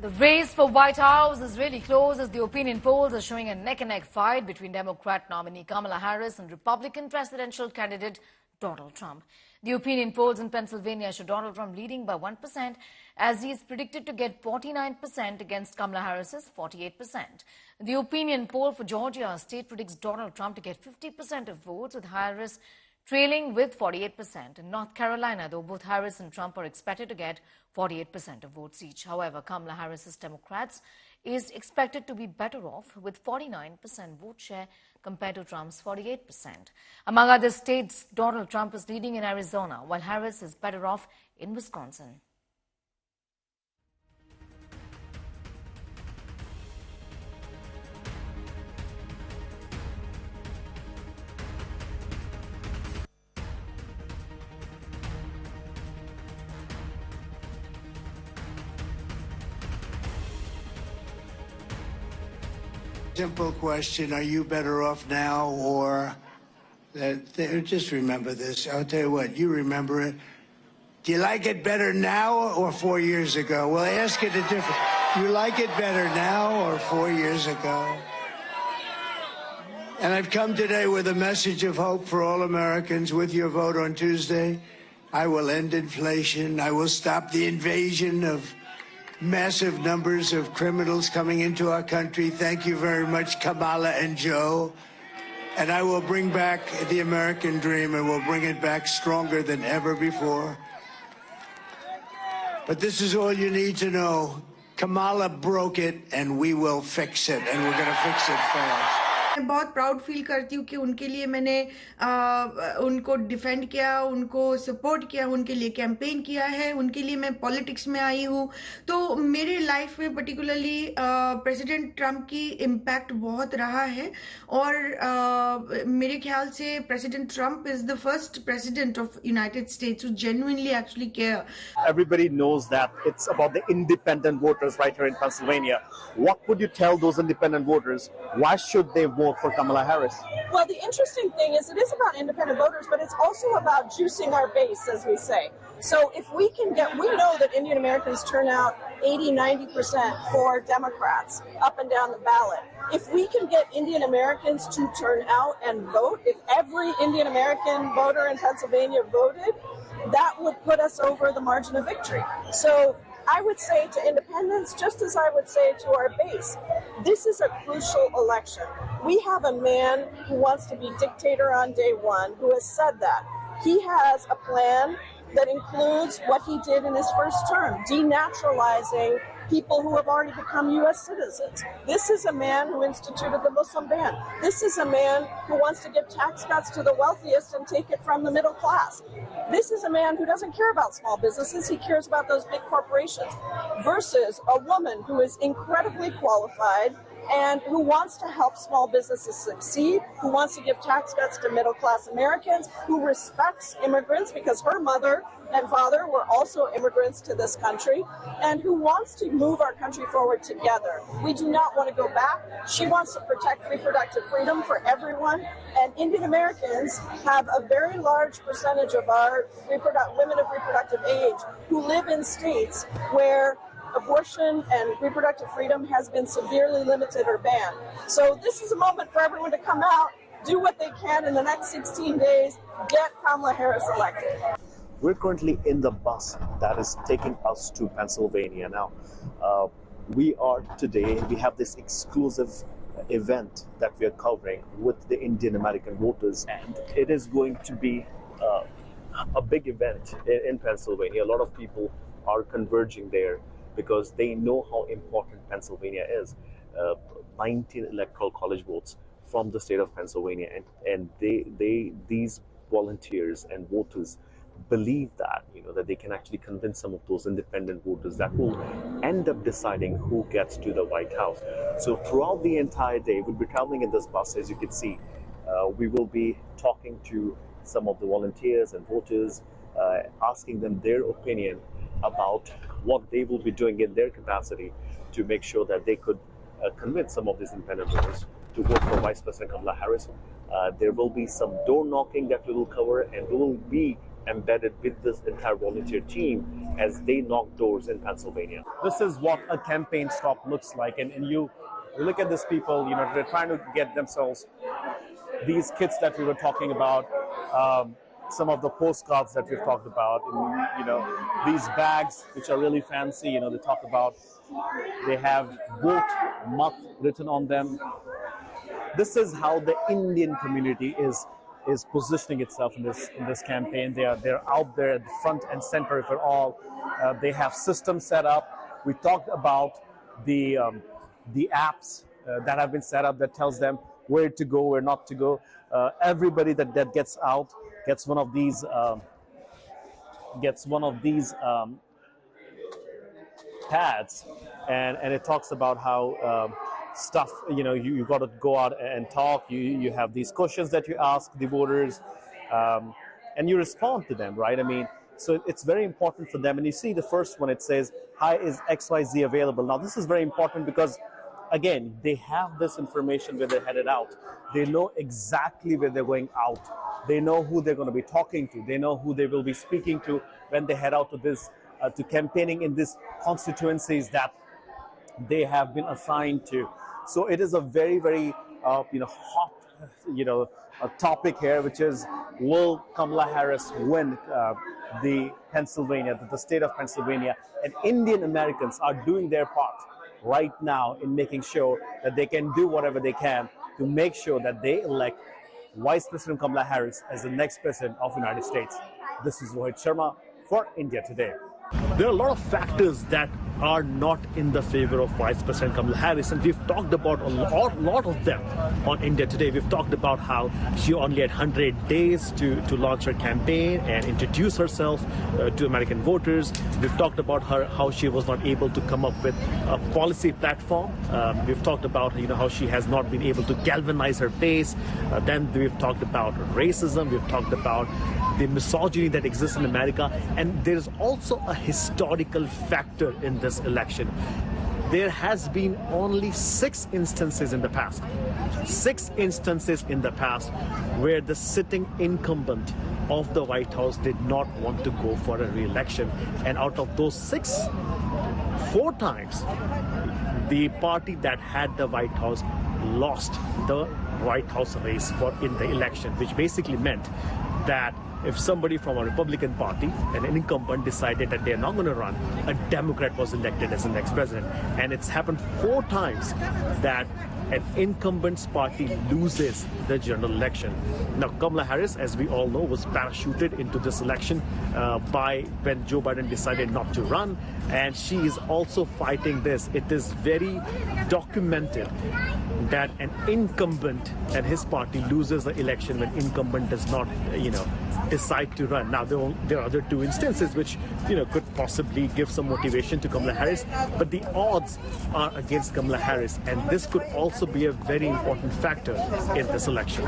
The race for White House is really close as the opinion polls are showing a neck-and-neck fight between Democrat nominee Kamala Harris and Republican presidential candidate Donald Trump. The opinion polls in Pennsylvania show Donald Trump leading by 1% as he is predicted to get 49% against Kamala Harris's 48%. The opinion poll for Georgia state predicts Donald Trump to get 50% of votes, with Harris trailing with 48%. In North Carolina, though, both Harris and Trump are expected to get 48% of votes each. However, Kamala Harris's Democrats is expected to be better off with 49% vote share compared to Trump's 48%. Among other states, Donald Trump is leading in Arizona, while Harris is better off in Wisconsin. Simple question, are you better off now or just remember this. I'll tell you what, you remember it. Do you like it better now or 4 years ago? Well, ask it a different. You like it better now or 4 years ago? And I've come today with a message of hope for all Americans. With your vote on Tuesday, I will end inflation. I will stop the invasion of massive numbers of criminals coming into our country. Thank you very much, Kamala and Joe. And I will bring back the American dream, and we'll bring it back stronger than ever before. But this is all you need to know. Kamala broke it, and we will fix it, and we're going to fix it fast. मैं बहुत proud feel करती हूँ कि उनके लिए मैंने उनको defend किया, उनको सपोर्ट किया, उनके लिए कैंपेन किया है, उनके लिए मैं पॉलिटिक्स में आई हूँ. तो मेरे लाइफ में पर्टिकुलरली प्रेसिडेंट ट्रम्प की इम्पैक्ट बहुत रहा है और मेरे ख्याल से president Trump is the first president of United states who genuinely actually care. Everybody knows that it's about the independent voters right here in Pennsylvania. What would you tell those independent voters? Why should they vote for Kamala Harris? Well, the interesting thing is it is about independent voters, but it's also about juicing our base, as we say. So if we can we know that Indian Americans turn out 80–90% for Democrats up and down the ballot. If we can get Indian Americans to turn out and vote, if every Indian American voter in Pennsylvania voted, that would put us over the margin of victory. So I would say to independents, just as I would say to our base, this is a crucial election. We have a man who wants to be dictator on day one, who has said that. He has a plan that includes what he did in his first term, denaturalizing people who have already become U.S. citizens. This is a man who instituted the Muslim ban. This is a man who wants to give tax cuts to the wealthiest and take it from the middle class. This is a man who doesn't care about small businesses. He cares about those big corporations, versus a woman who is incredibly qualified and who wants to help small businesses succeed, who wants to give tax cuts to middle-class Americans, who respects immigrants because her mother and father were also immigrants to this country, and who wants to move our country forward together. We do not want to go back. She wants to protect reproductive freedom for everyone, and Indian Americans have a very large percentage of our women of reproductive age who live in states where abortion and reproductive freedom has been severely limited or banned. So this is a moment for everyone to come out, do what they can in the next 16 days, get Kamala Harris elected. We're currently in the bus that is taking us to Pennsylvania. Now, we have this exclusive event that we are covering with the Indian American voters, and it is going to be a big event in Pennsylvania. A lot of people are converging there because they know how important Pennsylvania is. 19 electoral college votes from the state of Pennsylvania, and these volunteers and voters believe that that they can actually convince some of those independent voters that will end up deciding who gets to the White House. So throughout the entire day, we'll be traveling in this bus. As you can see, we will be talking to some of the volunteers and voters, asking them their opinion about what they will be doing in their capacity to make sure that they could convince some of these independent voters to vote for Vice President Kamala Harris. There will be some door knocking that we will cover, and we will be embedded with this entire volunteer team as they knock doors in Pennsylvania. This is what a campaign stop looks like, and you look at these people, they're trying to get themselves these kits that we were talking about, some of the postcards that we've talked about, and, these bags which are really fancy, they talk about, they have vote Mat written on them. This is how the Indian community is positioning itself in this campaign. They're out there at the front and center of it all. They have systems set up. We talked about the apps that have been set up that tells them where to go, where not to go. Everybody that gets out gets one of these pads, and it talks about how stuff, you got to go out and talk. You have these questions that you ask the voters, and you respond to them, right? I mean, so it's very important for them. And you see the first one, it says, "Hi, is XYZ available?" Now, this is very important because, again, they have this information where they're headed out. They know exactly where they're going out. They know who they're going to be talking to. They know who they will be speaking to when they head out to this, to campaigning in these constituencies that they have been assigned to. So it is a very, very, hot, a topic here, which is, will Kamala Harris win the state of Pennsylvania? And Indian Americans are doing their part right now in making sure that they can do whatever they can to make sure that they elect Vice President Kamala Harris as the next president of the United States. This is Rohit Sharma for India Today. There are a lot of factors that are not in the favor of Vice President Kamala Harris, and we've talked about a lot of them on India Today. We've talked about how she only had 100 days to launch her campaign and introduce herself to American voters. We've talked about how she was not able to come up with a policy platform. We've talked about how she has not been able to galvanize her base. Then we've talked about racism. We've talked about the misogyny that exists in America, and there's also a historical factor in this election. There has been only 6 instances in the past where the sitting incumbent of the White House did not want to go for a re-election, and out of those 6, 4 times the party that had the White House lost the White House race in the election, which basically meant that if somebody from a Republican party, an incumbent, decided that they're not going to run, a Democrat was elected as the next president. And it's happened 4 times that an incumbent's party loses the general election. Now, Kamala Harris, as we all know, was parachuted into this election when Joe Biden decided not to run, and she is also fighting this. It is very documented that an incumbent and his party loses the election when incumbent does not, decide to run. Now, there are other 2 instances which, could possibly give some motivation to Kamala Harris, but the odds are against Kamala Harris, and this could also be a very important factor in this election.